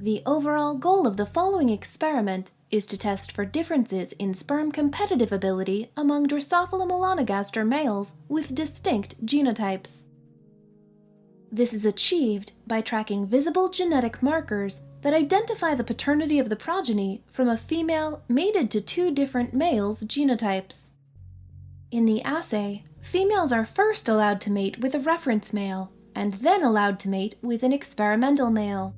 The overall goal of the following experiment is to test for differences in sperm competitive ability among Drosophila melanogaster males with distinct genotypes. This is achieved by tracking visible genetic markers that identify the paternity of the progeny from a female mated to two different males' genotypes. In the assay, females are first allowed to mate with a reference male, and then allowed to mate with an experimental male.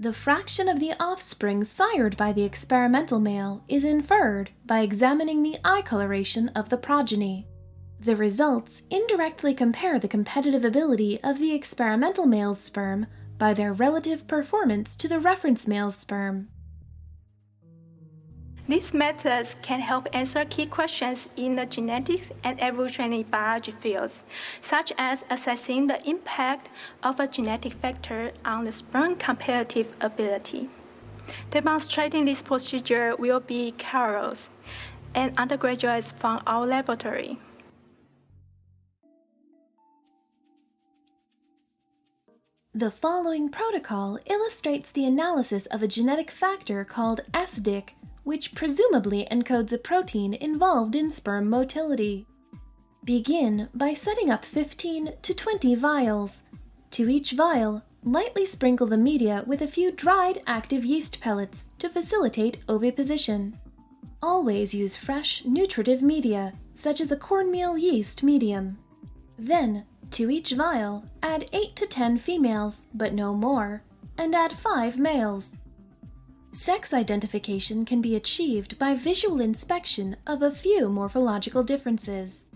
The fraction of the offspring sired by the experimental male is inferred by examining the eye coloration of the progeny. The results indirectly compare the competitive ability of the experimental male's sperm by their relative performance to the reference male's sperm. These methods can help answer key questions in the genetics and evolutionary biology fields, such as assessing the impact of a genetic factor on the sperm competitive ability. Demonstrating this procedure will be Carolus, an undergraduate from our laboratory. The following protocol illustrates the analysis of a genetic factor called SDIC, which presumably encodes a protein involved in sperm motility. Begin by setting up 15 to 20 vials. To each vial, lightly sprinkle the media with a few dried active yeast pellets to facilitate oviposition. Always use fresh, nutritive media, such as a cornmeal yeast medium. Then, to each vial, add 8 to 10 females, but no more, and add 5 males. Sex identification can be achieved by visual inspection of a few morphological differences.